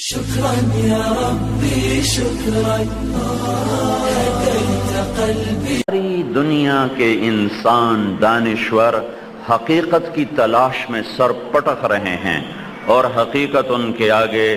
شكرا يا ربي شكرا هديت قلبي. ساری دنیا کے انسان دانشور حقیقت کی تلاش میں سر پٹک رہے ہیں اور حقیقت ان کے آگے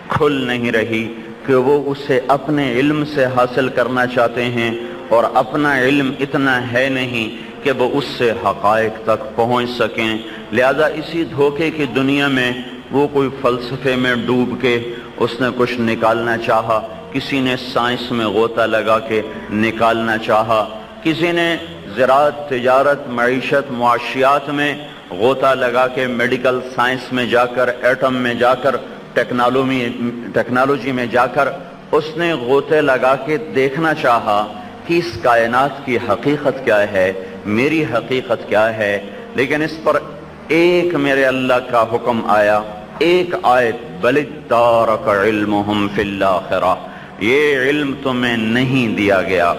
کھل نہیں رہی کہ وہ اسے اپنے علم سے حاصل کرنا چاہتے ہیں اور اپنا علم اتنا ہے نہیں کہ وہ اس سے حقائق تک پہنچ سکیں. لہذا اسی دھوکے کی دنیا میں وہ کوئی فلسفے میں ڈوب کے اس نے کچھ نکالنا چاہا، کسی نے سائنس میں غوطہ لگا کے نکالنا چاہا، کسی نے زراعت، تجارت، معیشت، معاشیات میں غوطہ لگا کے میڈیکل سائنس میں جا کر، ایٹم میں جا کر، ٹیکنالوجی میں جا کر اس نے غوطے لگا کے دیکھنا چاہا کہ اس کائنات کی حقیقت کیا ہے، میری حقیقت کیا ہے. لیکن اس پر ایک میرے اللہ کا حکم آیا، ایک آیت، بل ادارک علمہم فی الآخرہ، یہ علم تمہیں نہیں دیا گیا،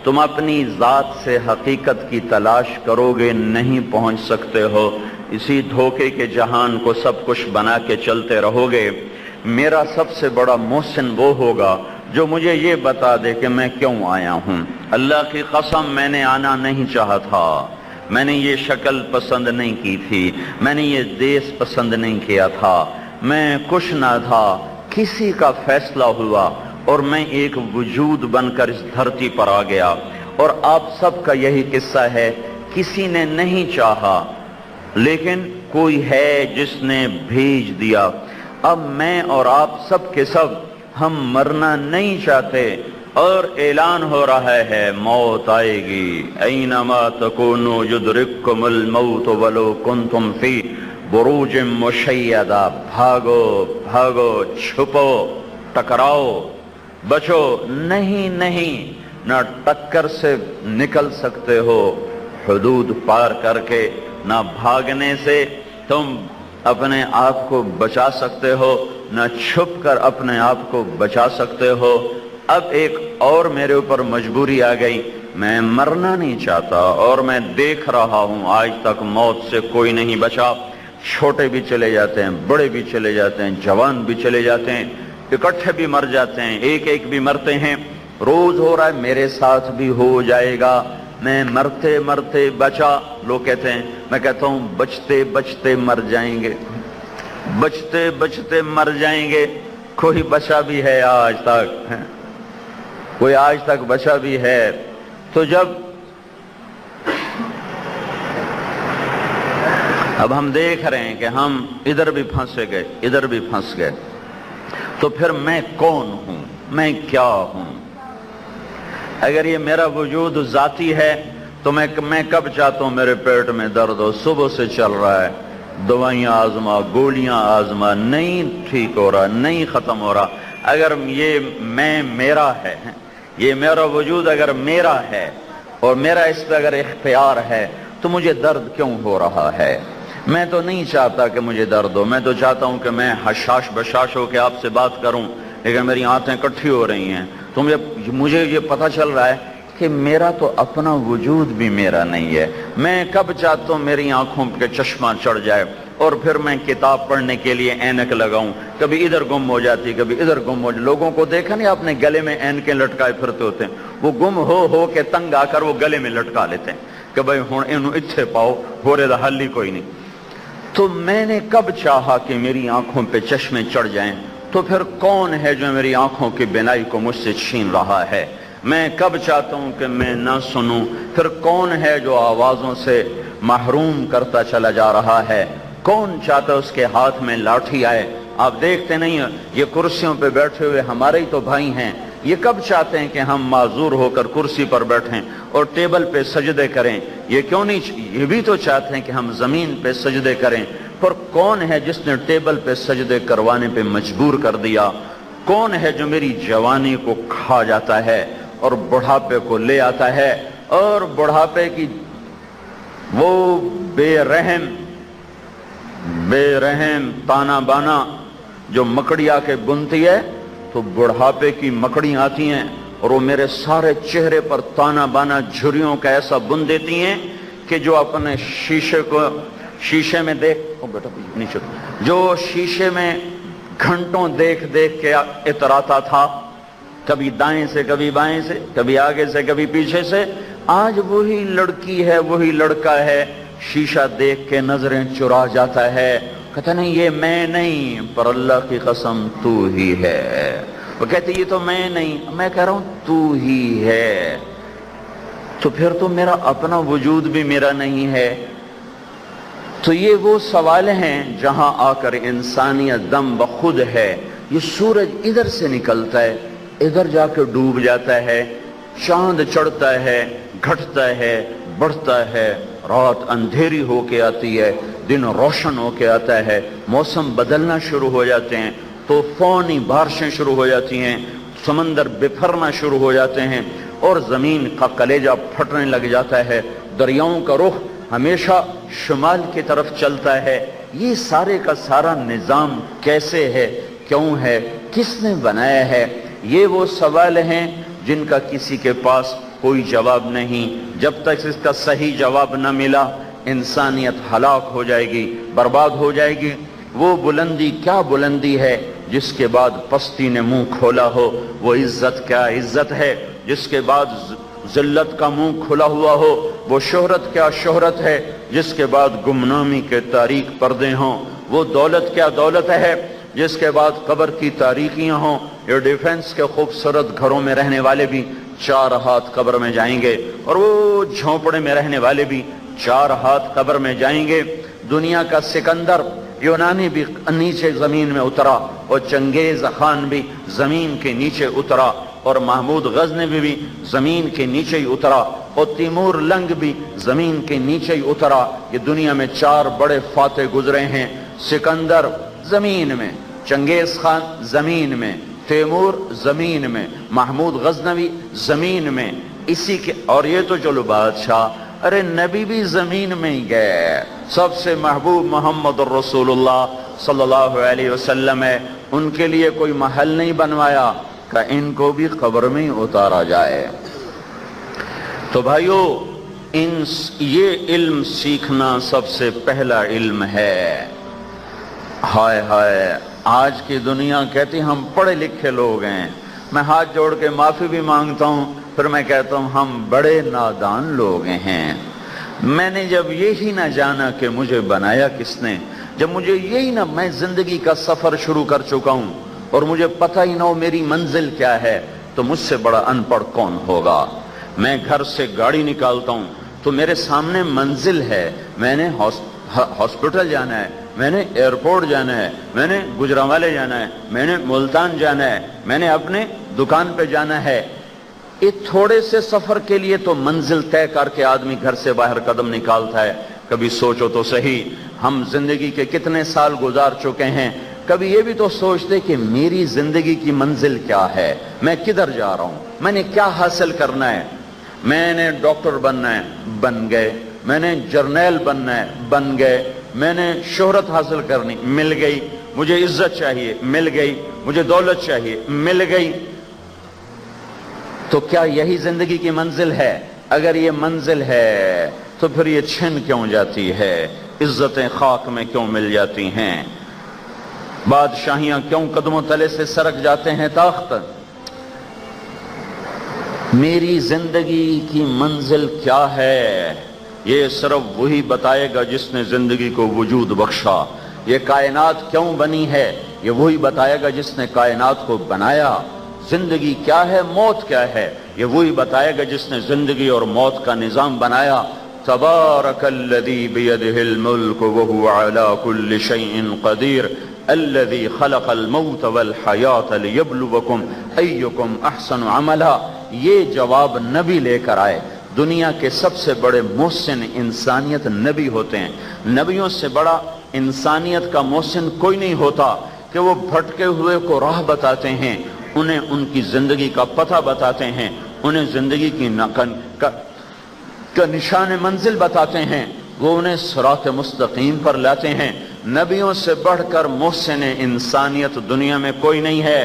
تم اپنی ذات سے حقیقت کی تلاش کرو گے نہیں پہنچ سکتے ہو، اسی دھوکے کے جہان کو سب کچھ بنا کے چلتے رہو گے. میرا سب سے بڑا محسن وہ ہوگا جو مجھے یہ بتا دے کہ میں کیوں آیا ہوں. اللہ کی قسم میں نے آنا نہیں چاہا تھا، میں نے یہ شکل پسند نہیں کی تھی، میں نے یہ دیس پسند نہیں کیا تھا، میں کچھ نہ تھا، کسی کا فیصلہ ہوا اور میں ایک وجود بن کر اس دھرتی پر آ گیا. اور آپ سب کا یہی قصہ ہے، کسی نے نہیں چاہا لیکن کوئی ہے جس نے بھیج دیا. اب میں اور آپ سب کے سب ہم مرنا نہیں چاہتے اور اعلان ہو رہا ہے موت آئے گی. اینما تکونوا یدرککم الموت ولو کنتم فی بروج مشیدہ. بھاگو بھاگو، چھپو، ٹکراؤ، بچو. نہیں، نہ ٹکر سے نکل سکتے ہو حدود پار کر کے، نہ بھاگنے سے تم اپنے آپ کو بچا سکتے ہو، نہ چھپ کر اپنے آپ کو بچا سکتے ہو. اب ایک اور میرے اوپر مجبوری آ گئی، میں مرنا نہیں چاہتا اور میں دیکھ رہا ہوں آج تک موت سے کوئی نہیں بچا. چھوٹے بھی چلے جاتے ہیں، بڑے بھی چلے جاتے ہیں، جوان بھی چلے جاتے ہیں، اکٹھے بھی مر جاتے ہیں، ایک ایک بھی مرتے ہیں. روز ہو رہا ہے، میرے ساتھ بھی ہو جائے گا. میں مرتے مرتے بچا. لوگ کہتے ہیں، میں کہتا ہوں بچتے بچتے مر جائیں گے، بچتے بچتے مر جائیں گے. کوئی بچا بھی ہے آج تک؟ کوئی آج تک بچا بھی ہے؟ تو جب اب ہم دیکھ رہے ہیں کہ ہم ادھر بھی پھنسے گئے، ادھر بھی پھنس گئے، تو پھر میں کون ہوں، میں کیا ہوں؟ اگر یہ میرا وجود ذاتی ہے تو میں کب چاہتا ہوں میرے پیٹ میں درد ہو، صبح سے چل رہا ہے، دوائیاں آزما، گولیاں آزما، نہیں ٹھیک ہو رہا، نہیں ختم ہو رہا. اگر یہ میں میرا ہے، یہ میرا وجود اگر میرا ہے اور میرا اس پہ اگر اختیار ہے تو مجھے درد کیوں ہو رہا ہے؟ میں تو نہیں چاہتا کہ مجھے درد ہو، میں تو چاہتا ہوں کہ میں حشاش بشاش ہو کے آپ سے بات کروں، لیکن میری آنتیں کٹھی ہو رہی ہیں. تو مجھے یہ پتہ چل رہا ہے کہ میرا تو اپنا وجود بھی میرا نہیں ہے. میں کب چاہتا ہوں میری آنکھوں پہ چشمہ چڑھ جائے اور پھر میں کتاب پڑھنے کے لیے اینک لگاؤں، کبھی ادھر گم ہو جاتی، کبھی ادھر گم ہو جاتی. لوگوں کو دیکھا نہیں آپ نے، گلے میں اینکیں لٹکائے پھرتے ہوتے ہیں، وہ گم ہو کے تنگ آ کر وہ گلے میں لٹکا لیتے ہیں کہ بھائی ہن انہوں اتھے پاؤ، ہو رہے دا حل ہی کوئی نہیں. تو میں نے کب چاہا کہ میری آنکھوں پہ چشمے چڑھ جائیں؟ تو پھر کون ہے جو میری آنکھوں کی بینائی کو مجھ سے چھین رہا ہے؟ میں کب چاہتا ہوں کہ میں نہ سنوں؟ پھر کون ہے جو آوازوں سے محروم کرتا چلا جا رہا ہے؟ کون چاہتا اس کے ہاتھ میں لاٹھی آئے؟ آپ دیکھتے نہیں ہیں یہ کرسیوں پہ بیٹھے ہوئے ہمارے ہی تو بھائی ہیں، یہ کب چاہتے ہیں کہ ہم معذور ہو کر کرسی پر بیٹھیں اور ٹیبل پہ سجدے کریں؟ یہ کیوں نہیں، یہ بھی تو چاہتے ہیں کہ ہم زمین پہ سجدے کریں. پر کون ہے جس نے ٹیبل پہ سجدے کروانے پہ مجبور کر دیا؟ کون ہے جو میری جوانی کو کھا جاتا ہے اور بڑھاپے کو لے آتا ہے اور بڑھاپے کی وہ بے رحم تانا بانا جو مکڑی آ کے بنتی ہے، تو بڑھاپے کی مکڑیاں آتی ہیں اور وہ میرے سارے چہرے پر تانا بانا جھریوں کا ایسا بن دیتی ہیں کہ جو اپنے شیشے میں دیکھ، جو شیشے میں گھنٹوں دیکھ دیکھ کے اتراتا تھا، کبھی دائیں سے کبھی بائیں سے، کبھی آگے سے کبھی پیچھے سے۔ آج وہی لڑکی ہے، وہی لڑکا ہے، شیشہ دیکھ کے نظریں چرا جاتا ہے، کہتا نہیں یہ میں نہیں، پر اللہ کی قسم تو ہی ہے۔ وہ کہتے یہ تو میں نہیں، میں کہہ رہا ہوں تو ہی ہے، تو پھر تو میرا اپنا وجود بھی میرا نہیں ہے۔ تو یہ وہ سوال ہیں جہاں آ کر انسانیت دم بخود ہے۔ یہ سورج ادھر سے نکلتا ہے، ادھر جا کے ڈوب جاتا ہے، چاند چڑھتا ہے، گھٹتا ہے، بڑھتا ہے، رات اندھیری ہو کے آتی ہے، دن روشن ہو کے آتا ہے، موسم بدلنا شروع ہو جاتے ہیں، طوفانی بارشیں شروع ہو جاتی ہیں، سمندر بکھرنا شروع ہو جاتے ہیں، اور زمین کا کلیجہ پھٹنے لگ جاتا ہے، دریاؤں کا رخ ہمیشہ شمال کی طرف چلتا ہے۔ یہ سارے کا سارا نظام کیسے ہے، کیوں ہے، کس نے بنایا ہے؟ یہ وہ سوال ہیں جن کا کسی کے پاس کوئی جواب نہیں۔ جب تک اس کا صحیح جواب نہ ملا انسانیت ہلاک ہو جائے گی، برباد ہو جائے گی۔ وہ بلندی کیا بلندی ہے جس کے بعد پستی نے منہ کھولا ہو، وہ عزت کیا عزت ہے جس کے بعد ذلت کا منہ کھلا ہوا ہو، وہ شہرت کیا شہرت ہے جس کے بعد گمنامی کے تاریک پردے ہوں، وہ دولت کیا دولت ہے جس کے بعد قبر کی تاریکیاں ہوں۔ یہ ڈیفنس کے خوبصورت گھروں میں رہنے والے بھی 4 ہاتھ قبر میں جائیں گے، اور وہ جھونپڑے میں رہنے والے بھی 4 ہاتھ قبر میں جائیں گے۔ دنیا کا سکندر یونانی بھی نیچے زمین میں اترا، اور چنگیز خان بھی زمین کے نیچے اترا، اور محمود غزنوی بھی زمین کے نیچے ہی اترا، اور تیمور لنگ بھی زمین کے نیچے ہی اترا۔ یہ دنیا میں 4 بڑے فاتح گزرے ہیں، سکندر زمین میں، چنگیز خان زمین میں، تیمور زمین میں، محمود غزنوی زمین میں، اسی کے، اور یہ تو چلو بادشاہ، ارے نبی بھی زمین میں ہی گئے۔ سب سے محبوب محمد الرسول اللہ صلی اللہ علیہ وسلم ہے، ان کے لیے کوئی محل نہیں بنوایا کہ ان کو بھی قبر میں ہی اتارا جائے۔ تو بھائیو، یہ علم سیکھنا سب سے پہلا علم ہے۔ ہائے ہائے، آج کی دنیا کہتی ہم پڑھے لکھے لوگ ہیں، میں ہاتھ جوڑ کے معافی بھی مانگتا ہوں، پھر میں کہتا ہوں ہم بڑے نادان لوگ ہیں۔ میں نے جب یہی نہ جانا کہ مجھے بنایا کس نے، جب مجھے یہی نہ، میں زندگی کا سفر شروع کر چکا ہوں اور مجھے پتہ ہی نہ ہو میری منزل کیا ہے، تو مجھ سے بڑا ان پڑھ کون ہوگا؟ میں گھر سے گاڑی نکالتا ہوں تو میرے سامنے منزل ہے، میں نے ہاسپٹل جانا ہے، میں نے ایئرپورٹ جانا ہے، میں نے گجرانوالے جانا ہے، میں نے ملتان جانا ہے، میں نے اپنے دکان پہ جانا ہے۔ اس تھوڑے سے سفر کے لیے تو منزل طے کر کے آدمی گھر سے باہر قدم نکالتا ہے۔ کبھی سوچو تو صحیح، ہم زندگی کے کتنے سال گزار چکے ہیں، کبھی یہ بھی تو سوچتے کہ میری زندگی کی منزل کیا ہے، میں کدھر جا رہا ہوں، میں نے کیا حاصل کرنا ہے؟ میں نے ڈاکٹر بننا ہے، بن گئے، میں نے جرنیل بننا ہے، بن گئے، میں نے شہرت حاصل کرنی، مل گئی، مجھے عزت چاہیے، مل گئی، مجھے دولت چاہیے، مل گئی۔ تو کیا یہی زندگی کی منزل ہے؟ اگر یہ منزل ہے تو پھر یہ چھن کیوں جاتی ہے؟ عزتیں خاک میں کیوں مل جاتی ہیں؟ بادشاہیاں کیوں قدموں تلے سے سرک جاتے ہیں تخت؟ میری زندگی کی منزل کیا ہے؟ یہ صرف وہی بتائے گا جس نے زندگی کو وجود بخشا۔ یہ کائنات کیوں بنی ہے؟ یہ وہی بتائے گا جس نے کائنات کو بنایا۔ زندگی کیا ہے، موت کیا ہے؟ یہ وہی بتائے گا جس نے زندگی اور موت کا نظام بنایا۔ تبارک الذی بیدہ الملک وہو علی کل شیء قدیر الذی خلق الموت والحیاۃ لیبلوکم ایکم احسن عملا۔ یہ جواب نبی لے کر آئے۔ دنیا کے سب سے بڑے محسن انسانیت نبی ہوتے ہیں۔ نبیوں سے بڑا انسانیت کا محسن کوئی نہیں ہوتا کہ وہ بھٹکے ہوئے کو راہ بتاتے ہیں، انہیں ان کی زندگی کا پتہ بتاتے ہیں، انہیں زندگی کی کا نشان منزل بتاتے ہیں، وہ انہیں صراط مستقیم پر لاتے ہیں۔ نبیوں سے بڑھ کر محسن انسانیت دنیا میں کوئی نہیں ہے۔